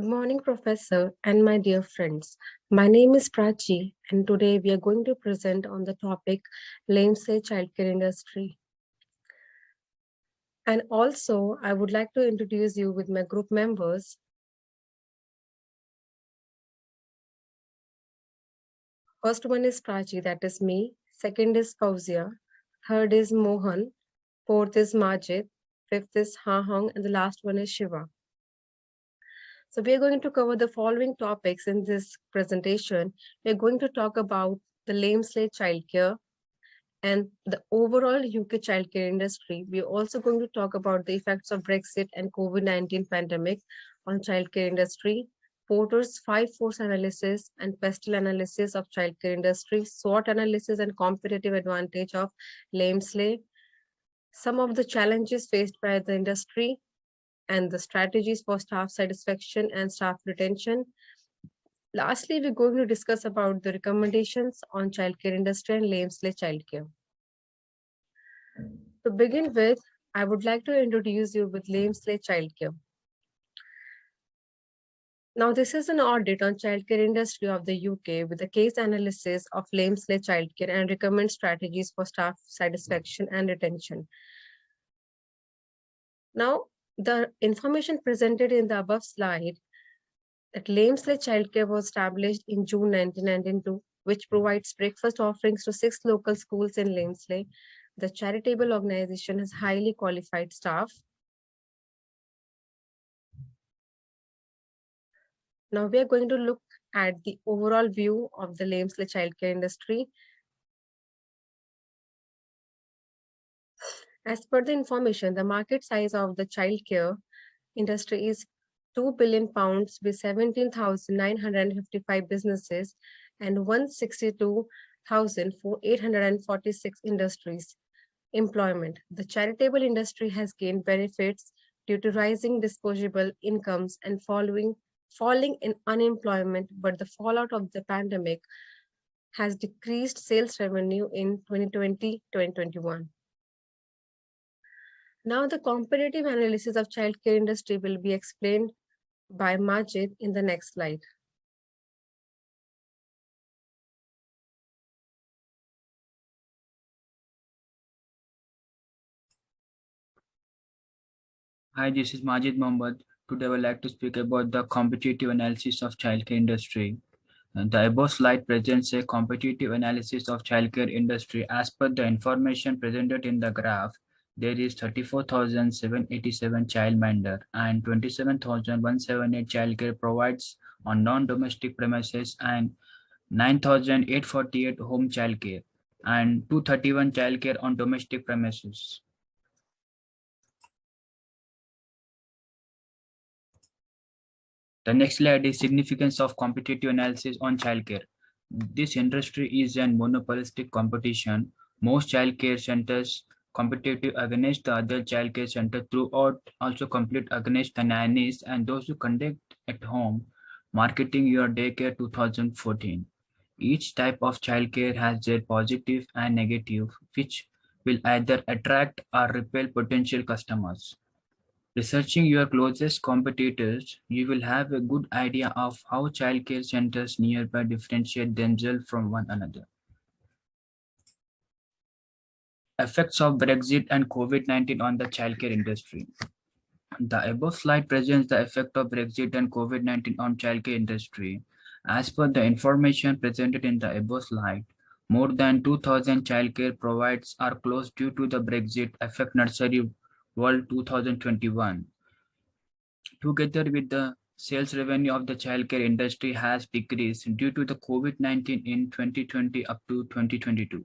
Good morning, Professor, and my dear friends. My name is Prachi, and today we are going to present on the topic lamesley childcare industry. And also, I would like to introduce you with my group members. First one is Prachi, that is me. Second is Fauzia. Third is Mohan. Fourth is Majid. Fifth is Hahong, and the last one is Shiva. So we are going to cover the following topics in this presentation. We are going to talk about the lamesley childcare and the overall UK childcare industry. We're also going to talk about the effects of Brexit and COVID-19 pandemic on childcare industry, Porter's 5 force analysis and pestle analysis of childcare industry, SWOT analysis and competitive advantage of lamesley, some of the challenges faced by the industry, and the strategies for staff satisfaction and staff retention. Lastly, we're going to discuss about the recommendations on childcare industry and lamesley childcare. To begin with, I would like to introduce you with lamesley childcare. Now, this is an audit on childcare industry of the UK with a case analysis of lamesley childcare and recommend strategies for staff satisfaction and retention. Now, the information presented in the above slide that lamesley childcare was established in June 1992, which provides breakfast offerings to 6 local schools in Lamesley. The charitable organization has highly qualified staff. Now we are going to look at the overall view of the lamesley childcare industry. As per the information, the market size of the childcare industry is £2 billion with 17,955 businesses and 162,846 industries. Employment. The charitable industry has gained benefits due to rising disposable incomes and falling in unemployment, but the fallout of the pandemic has decreased sales revenue in 2020-2021. Now the comparative analysis of childcare industry will be explained by Majid in the next slide. Hi, this is Majid Mohammed. Today I would like to speak about the competitive analysis of childcare industry. The above slide presents a competitive analysis of childcare industry. As per the information presented in the graph, there is 34,787 childminder and 27,178 childcare provides on non-domestic premises and 9,848 home childcare and 231 childcare on domestic premises. The next slide is significance of competitive analysis on childcare. This industry is an monopolistic competition. Most childcare centers competitive against the other childcare center throughout, also compete against the nannies and those who conduct at home. Marketing Your Daycare 2014. Each type of childcare has their positive and negative, which will either attract or repel potential customers. Researching your closest competitors, you will have a good idea of how childcare centers nearby differentiate themselves from one another. Effects of Brexit and COVID-19 on the childcare industry. The above slide presents the effect of Brexit and COVID-19 on childcare industry. As per the information presented in the above slide, more than 2,000 childcare providers are closed due to the Brexit effect Nursery World 2021. Together with the sales revenue of the childcare industry has decreased due to the COVID-19 in 2020 up to 2022.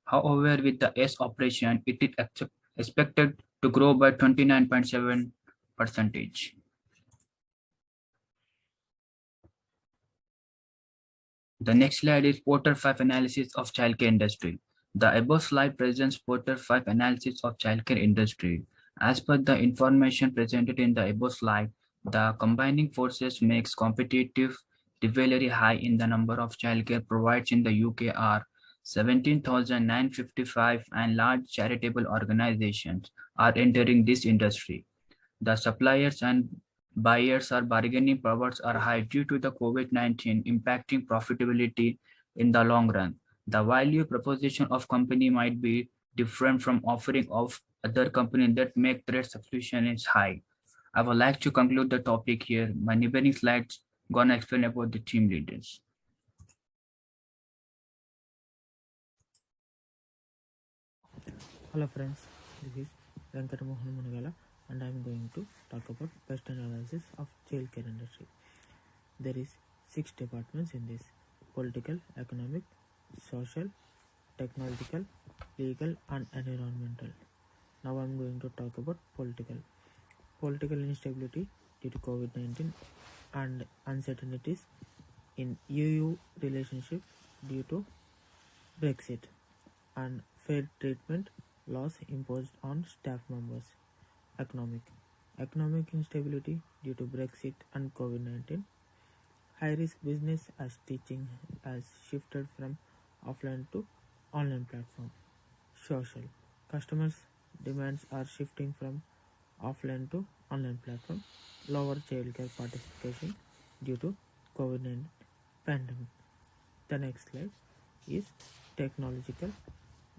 However, with the S operation, it is expected to grow by 29.7%. The next slide is Porter 5 analysis of childcare industry. The above slide presents Porter 5 analysis of childcare industry. As per the information presented in the above slide, the combining forces makes competitive rivalry high in the number of childcare providers in the UK are 17,955 and large charitable organizations are entering this industry. The suppliers and Buyers are bargaining powers are high due to the COVID-19 impacting profitability in the long run. The value proposition of company might be different from offering of other companies that make trade subscription is high. I would like to conclude the topic here. My neighboring slides gonna explain about the team leaders. Hello friends, this is Venkata Mohan Munagala and I am going to talk about best analysis of childcare industry. There is 6 departments in this: political, economic, social, technological, legal and environmental. Now I am going to talk about political. Political instability due to COVID-19 and uncertainties in EU relationship due to Brexit and fair treatment laws imposed on staff members. Economic. Economic instability due to Brexit and COVID-19. High risk business as teaching has shifted from offline to online platform. Social. Customers' demands are shifting from offline to online platform. Lower childcare participation due to COVID-19 pandemic. The next slide is technological.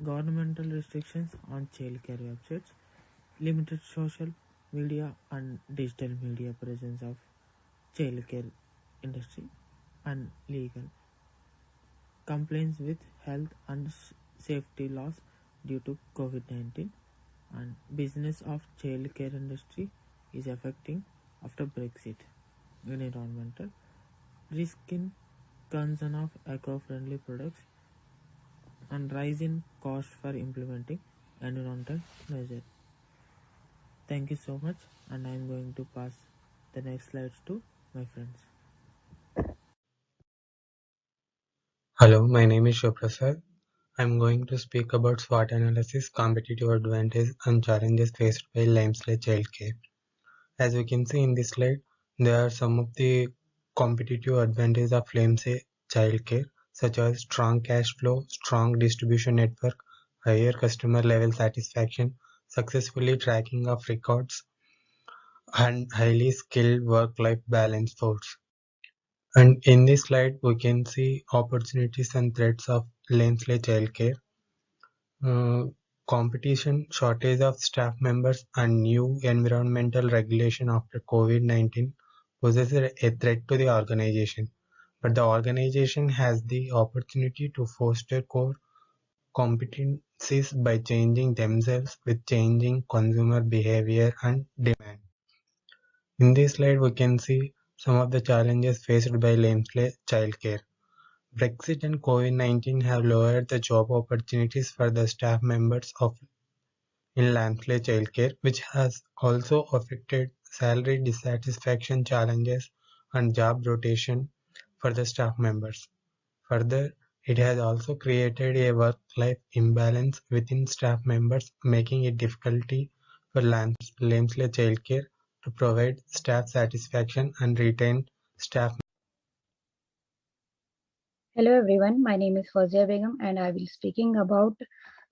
Governmental restrictions on childcare websites, limited social media and digital media presence of childcare industry, and legal complaints with health and safety laws due to COVID-19 and business of childcare industry is affecting after Brexit. Environmental risk in concern of eco-friendly products and rise in cost for implementing environmental measures. Thank you so much, and I am going to pass the next slides to my friends. Hello, my name is Shubhrasad. I'm going to speak about SWOT analysis, competitive advantage, and challenges faced by lamesley childcare. As we can see in this slide, there are some of the competitive advantages of lamesley childcare, such as strong cash flow, strong distribution network, higher customer level satisfaction, successfully tracking of records, and highly skilled work-life balance force. And in this slide, we can see opportunities and threats of lamesley childcare. Competition, shortage of staff members, and new environmental regulation after COVID-19 poses a threat to the organization. But the organization has the opportunity to foster core competencies by changing themselves with changing consumer behavior and demand. In this slide, we can see some of the challenges faced by lamesley childcare. Brexit and COVID-19 have lowered the job opportunities for the staff members of in lamesley childcare, which has also affected salary dissatisfaction challenges and job rotation for the staff members. Further, it has also created a work-life imbalance within staff members, making it difficulty for lamesley childcare to provide staff satisfaction and retain staff. Hello everyone, my name is Fazia Begum and I will speaking about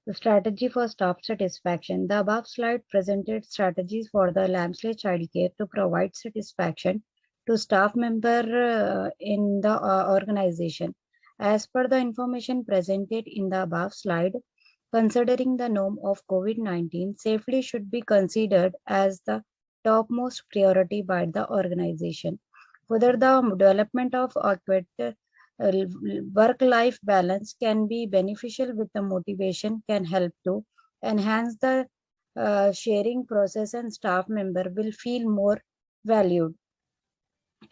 the strategy for staff satisfaction. The above slide presented strategies for the lamesley childcare to provide satisfaction to staff member in the organization. As per the information presented in the above slide, considering the norm of COVID-19, safely should be considered as the topmost priority by the organization. Further, the development of adequate work-life balance can be beneficial with the motivation can help to enhance the sharing process and staff member will feel more valued.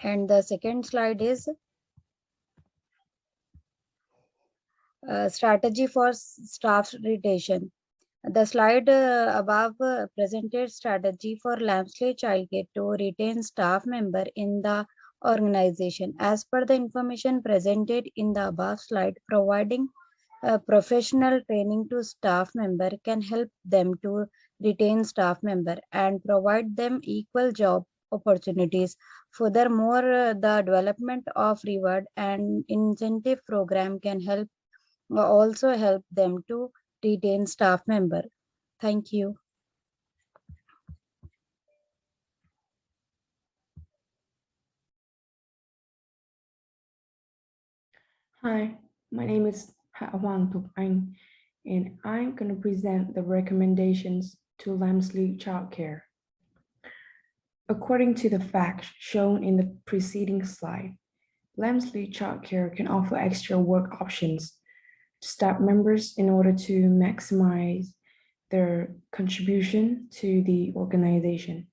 And the second slide is strategy for staff retention. The slide above presented strategy for lamesley childcare to retain staff member in the organization. As per the information presented in the above slide, providing professional training to staff member can help them to retain staff member and provide them equal job opportunities. Furthermore, the development of reward and incentive program can help also help them to retain staff member. Thank you. Hi, my name is Hwan Thục Anh, and I'm going to present the recommendations to lamesley childcare. According to the facts shown in the preceding slide, lamesley childcare can offer extra work options to staff members in order to maximize their contribution to the organization.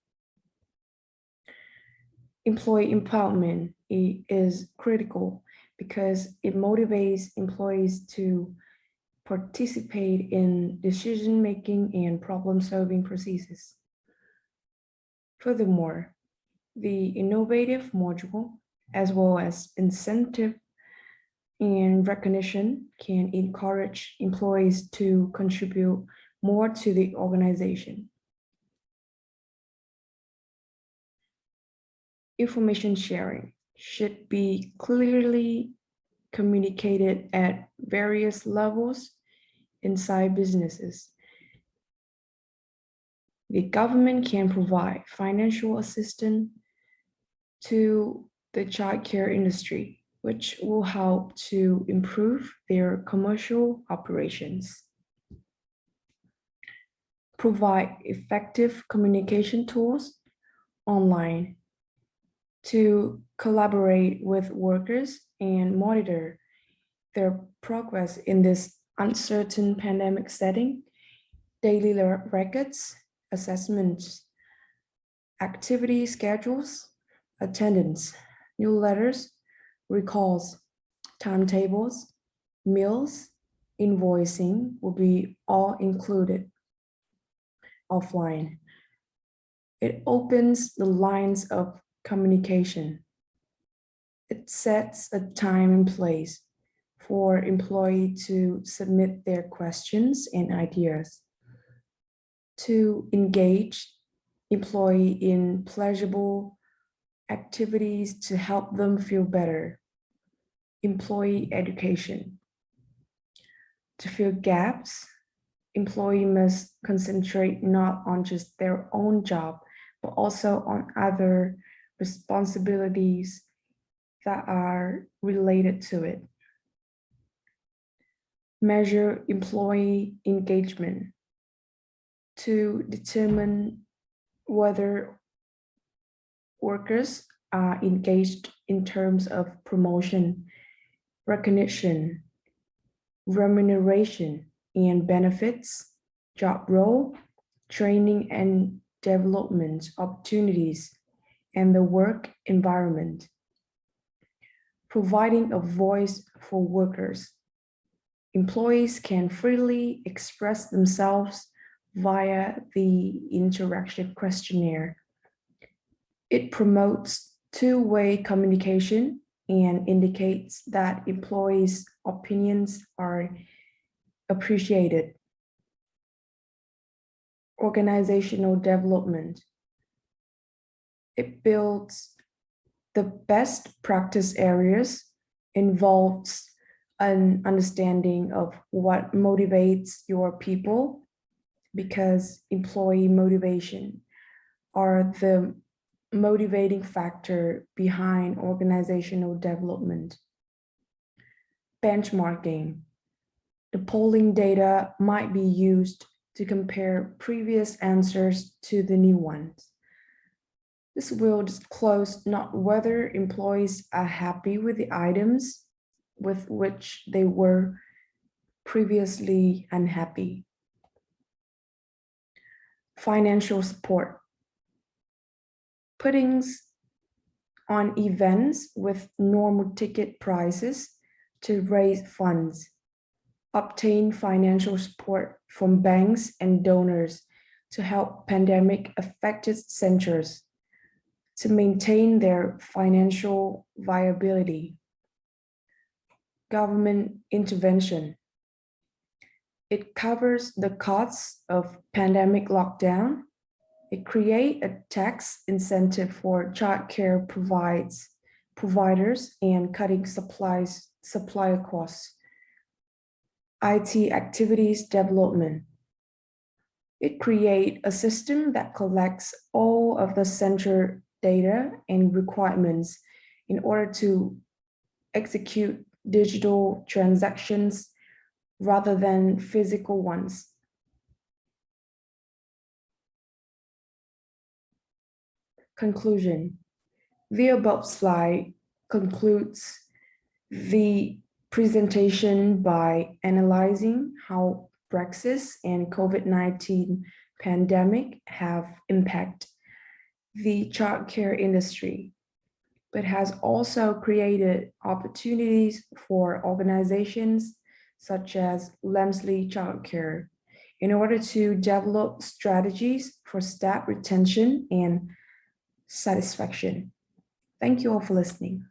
Employee empowerment is critical because it motivates employees to participate in decision-making and problem-solving processes. Furthermore, the innovative module, as well as incentive and recognition, can encourage employees to contribute more to the organization. Information sharing should be clearly communicated at various levels inside businesses. The government can provide financial assistance to the childcare industry, which will help to improve their commercial operations. Provide effective communication tools online to collaborate with workers and monitor their progress in this uncertain pandemic setting. Daily records, assessments, activity schedules, attendance, newsletters, recalls, timetables, meals, invoicing will be all included offline. It opens the lines of communication. It sets a time and place for employees to submit their questions and ideas, to engage employee in pleasurable activities to help them feel better, employee education. To fill gaps, employee must concentrate not on just their own job, but also on other responsibilities that are related to it. Measure employee engagement to determine whether workers are engaged in terms of promotion, recognition, remuneration, and benefits, job role, training and development opportunities, and the work environment. Providing a voice for workers. Employees can freely express themselves via the interaction questionnaire. It promotes two-way communication and indicates that employees' opinions are appreciated. Organizational development. It builds the best practice areas, involves an understanding of what motivates your people, because employee motivation are the motivating factor behind organizational development. Benchmarking. The polling data might be used to compare previous answers to the new ones. This will disclose not whether employees are happy with the items with which they were previously unhappy. Financial support. Puttings on events with normal ticket prices to raise funds. Obtain financial support from banks and donors to help pandemic-affected centers to maintain their financial viability. Government intervention. It covers the costs of pandemic lockdown. It creates a tax incentive for childcare providers and cutting supplier costs. IT activities development. It creates a system that collects all of the center data and requirements in order to execute digital transactions rather than physical ones. Conclusion. The above slide concludes the presentation by analyzing how Brexit and COVID-19 pandemic have impacted the childcare industry, but has also created opportunities for organizations such as lamesley Childcare in order to develop strategies for staff retention and satisfaction. Thank you all for listening.